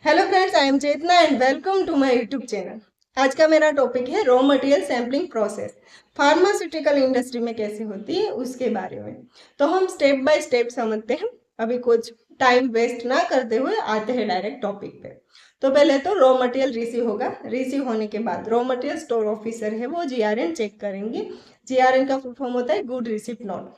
Hello friends, I am Chetna and welcome to my YouTube channel. आज का मेरा topic है raw material sampling process. Pharmaceutical industry में कैसे होती है उसके बारे में। तो हम स्टेप बाय स्टेप समझते हैं। अभी कुछ टाइम वेस्ट ना करते हुए आते हैं डायरेक्ट टॉपिक पे। तो पहले तो रॉ मटेरियल रिसीव होगा। रिसीव होने के बाद रॉ मटेरियल स्टोर ऑफिसर है वो जीआरएन चेक करेंगे। जीआरएन का फुल फॉर्म होता है गुड रिसिप्ट नोट।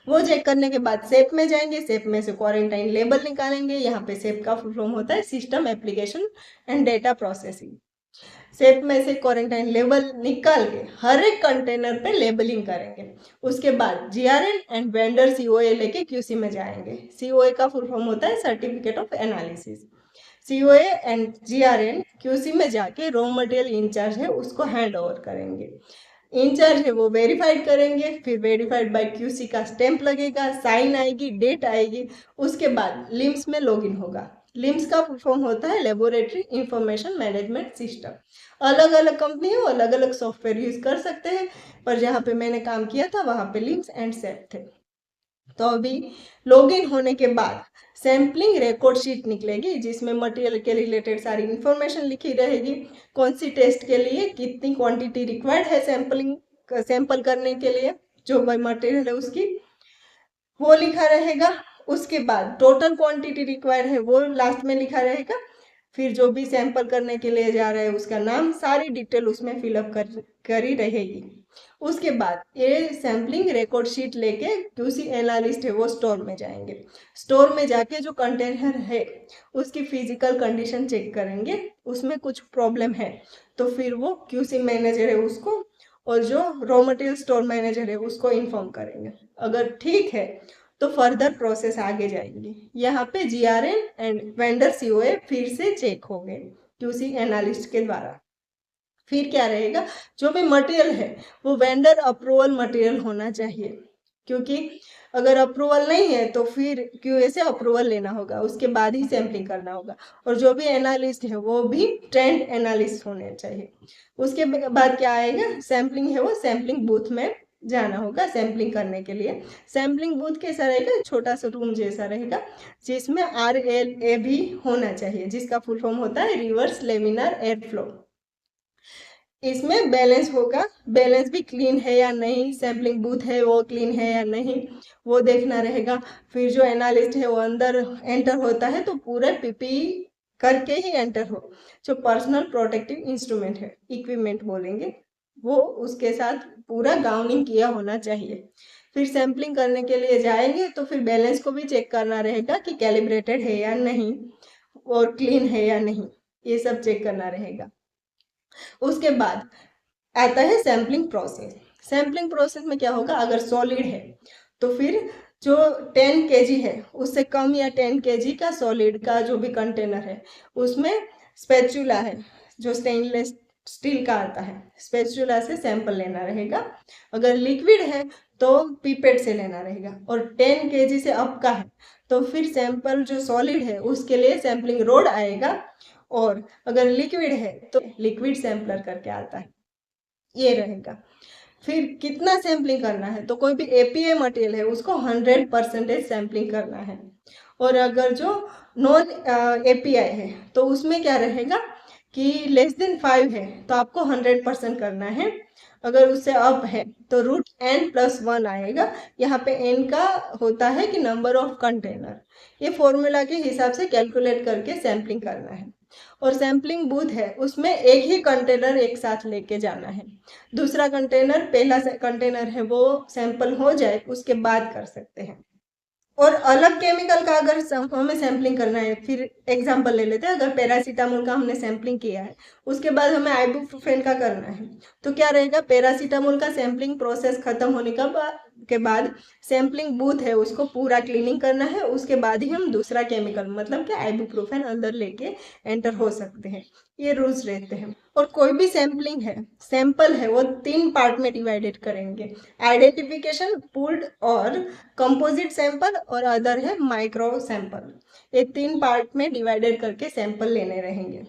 वो चेक करने के बाद सेप में जाएंगे, सेप में से क्वारंटाइन लेबल निकालेंगे। यहाँ पे सेप का फुल फॉर्म होता है system application and data processing. SAP में से क्वारंटाइन लेबल निकाल के हर एक कंटेनर पे लेबलिंग करेंगे। उसके बाद जीआरएन एंड वेंडर सीओए लेके क्यूसी में जाएंगे। सीओए का फुल फॉर्म होता है certificate of analysis. COA and GRN QC में जाके रॉ मटेरियल इंचार्ज है उसको हैंड ओवर करेंगे। इंचार्ज है वो वेरीफाइड करेंगे, फिर वेरीफाइड बाय क्यूसी का स्टैंप लगेगा, साइन आएगी, डेट आएगी। उसके बाद लिम्स में लॉगिन होगा। लिम्स का फुल फॉर्म होता है लेबोरेटरी इंफॉर्मेशन मैनेजमेंट सिस्टम। अलग अलग कंपनी है, अलग अलग सॉफ्टवेयर यूज कर सकते हैं, पर जहाँ पे मैंने काम किया था वहाँ पे लिम्स एंड सेप थे। तो अभी लॉगिन होने के बाद सैम्पलिंग रिकॉर्ड शीट निकलेगी जिसमें मटेरियल के रिलेटेड सारी इंफॉर्मेशन लिखी रहेगी। कौन सी टेस्ट के लिए कितनी क्वांटिटी रिक्वायर्ड है सैंपल करने के लिए, जो मटेरियल है उसकी वो लिखा रहेगा। उसके बाद टोटल क्वांटिटी रिक्वायर्ड है वो लास्ट में लिखा रहेगा। फिर जो भी सैंपल करने के लिए जा रहा है उसका नाम, सारी डिटेल उसमें फिलअप करी रहेगी। उसके बाद ये सैम्पलिंग रिकॉर्ड शीट लेके क्यूसी एनालिस्ट है वो स्टोर में जाएंगे। स्टोर में जाके जो कंटेनर है उसकी फिजिकल कंडीशन चेक करेंगे। उसमें कुछ प्रॉब्लम है तो फिर वो क्यूसी मैनेजर है उसको और जो रॉ मटेरियल स्टोर मैनेजर है उसको इन्फॉर्म करेंगे। अगर ठीक है तो फर्दर प्रोसेस आगे जाएंगे। यहाँ पे जीआरएन एंड वेंडर सीओए फिर से चेक होंगे क्यूसी एनालिस्ट के द्वारा। फिर क्या रहेगा, जो भी मटेरियल है वो वेंडर अप्रूवल मटेरियल होना चाहिए, क्योंकि अगर अप्रूवल नहीं है तो फिर क्यूए से अप्रूवल लेना होगा, उसके बाद ही सैम्पलिंग करना होगा। और जो भी एनालिस्ट है वो भी ट्रेंड एनालिस्ट होने चाहिए। उसके बाद क्या आएगा, सैम्पलिंग है वो सैम्पलिंग बूथ में जाना होगा सैम्पलिंग करने के लिए। सैम्पलिंग बूथ कैसा रहेगा, छोटा सा रूम जैसा रहेगा जिसमें RLA भी होना चाहिए, जिसका फुल फॉर्म होता है रिवर्स लेमिनार एयर फ्लो। इसमें बैलेंस होगा, बैलेंस भी क्लीन है या नहीं, सैम्पलिंग बूथ है वो क्लीन है या नहीं वो देखना रहेगा। फिर जो एनालिस्ट है वो अंदर एंटर होता है तो पूरे पीपीई करके ही एंटर हो। जो पर्सनल प्रोटेक्टिव इंस्ट्रूमेंट है, इक्विपमेंट बोलेंगे, वो उसके साथ पूरा गाउनिंग किया होना चाहिए। फिर सैम्पलिंग करने के लिए जाएंगे तो फिर बैलेंस को भी चेक करना रहेगा कि कैलिब्रेटेड है या नहीं और क्लीन है या नहीं, ये सब चेक करना रहेगा। उसके बाद आता है सैम्पलिंग प्रोसेस। सैम्पलिंग प्रोसेस में क्या होगा, अगर सॉलिड है तो फिर जो 10 kg है उससे कम या 10 kg का सॉलिड का जो भी कंटेनर है उसमें स्पैचुला है जो स्टेनलेस स्टील का आता है, स्पैचुला से सैंपल लेना रहेगा। अगर लिक्विड है तो पीपेट से लेना रहेगा। और 10 kg से अप का है तो फिर सैंपल जो सॉलिड है उसके लिए सैम्पलिंग रोड आएगा। और अगर लिक्विड है तो लिक्विड सैंपलर करके आता है, ये रहेगा। फिर कितना सैम्पलिंग करना है, तो कोई भी एपीए मटेरियल है उसको 100% सैम्पलिंग करना है। और अगर जो नॉन एपीआई है तो उसमें क्या रहेगा कि <5 है तो आपको 100% करना है। अगर उससे अप है तो √n+1 आएगा। यहाँ पे n का होता है कि नंबर ऑफ कंटेनर, ये फॉर्मूला के हिसाब से कैलकुलेट करके सैम्पलिंग करना है। और सैम्पलिंग बूथ है उसमें एक ही कंटेनर एक साथ लेके जाना है। दूसरा कंटेनर, पहला कंटेनर है वो सैंपल हो जाए उसके बाद कर सकते हैं। और अलग केमिकल का अगर हमें सैम्पलिंग करना है, फिर एग्जांपल ले लेते हैं, अगर पैरासीटामोल का हमने सैम्पलिंग किया है उसके बाद हमें आइबुप्रोफेन का करना है तो क्या रहेगा, पैरासीटामोल का सैम्पलिंग प्रोसेस खत्म होने के बाद सैम्पलिंग बूथ है उसको पूरा क्लीनिंग करना है। उसके बाद ही हम दूसरा केमिकल मतलब कि आइबुप्रोफेन अंदर लेके एंटर हो सकते हैं, ये रूल्स रहते हैं। और कोई भी सैम्पलिंग है, सैंपल है वो 3 पार्ट में डिवाइडेड करेंगे, आइडेंटिफिकेशन, पूल्ड और कंपोजिट सैंपल, और अदर है माइक्रो सैंपल। ये 3 पार्ट में डिवाइडेड करके सैंपल लेने रहेंगे।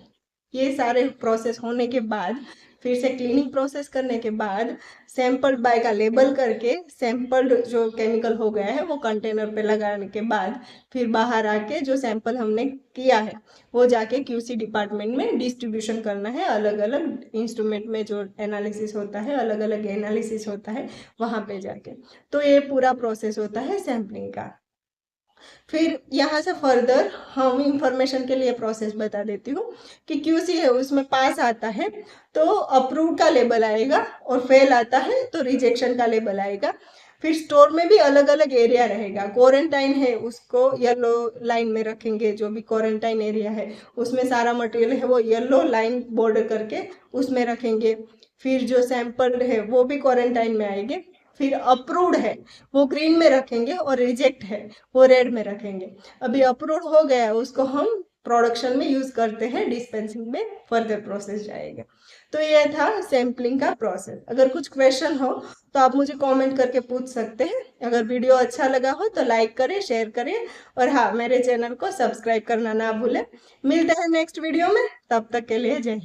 ये सारे प्रोसेस होने के बाद फिर से क्लीनिंग प्रोसेस करने के बाद सैंपल्ड बाय का लेबल करके सैंपल्ड जो केमिकल हो गया है वो कंटेनर पे लगाने के बाद फिर बाहर आके जो सैंपल हमने किया है वो जाके क्यूसी डिपार्टमेंट में डिस्ट्रीब्यूशन करना है। अलग अलग इंस्ट्रूमेंट में जो एनालिसिस होता है, अलग अलग एनालिसिस होता है वहाँ पे जाके। तो ये पूरा प्रोसेस होता है सैम्पलिंग का। फिर यहाँ से फर्दर हम इंफॉर्मेशन के लिए प्रोसेस बता देती हूँ कि क्यूसी है उसमें पास आता है तो अप्रूव का लेबल आएगा, और फेल आता है तो रिजेक्शन का लेबल आएगा। फिर स्टोर में भी अलग अलग एरिया रहेगा। क्वारंटाइन है उसको येलो लाइन में रखेंगे, जो भी क्वारंटाइन एरिया है उसमें सारा मटेरियल है वो येलो लाइन बॉर्डर करके उसमें रखेंगे। फिर जो सैंपल है वो भी क्वारंटाइन में आएंगे। फिर अप्रूव्ड है वो ग्रीन में रखेंगे और रिजेक्ट है वो रेड में रखेंगे। अभी अप्रूव्ड हो गया उसको हम प्रोडक्शन में यूज करते हैं, डिस्पेंसिंग में फर्दर प्रोसेस जाएगा। तो ये था सैम्पलिंग का प्रोसेस। अगर कुछ क्वेश्चन हो तो आप मुझे कमेंट करके पूछ सकते हैं। अगर वीडियो अच्छा लगा हो तो लाइक करें, शेयर करें, और हाँ, मेरे चैनल को सब्सक्राइब करना ना भूलें। मिलते हैं नेक्स्ट वीडियो में, तब तक के लिए जय हिंद।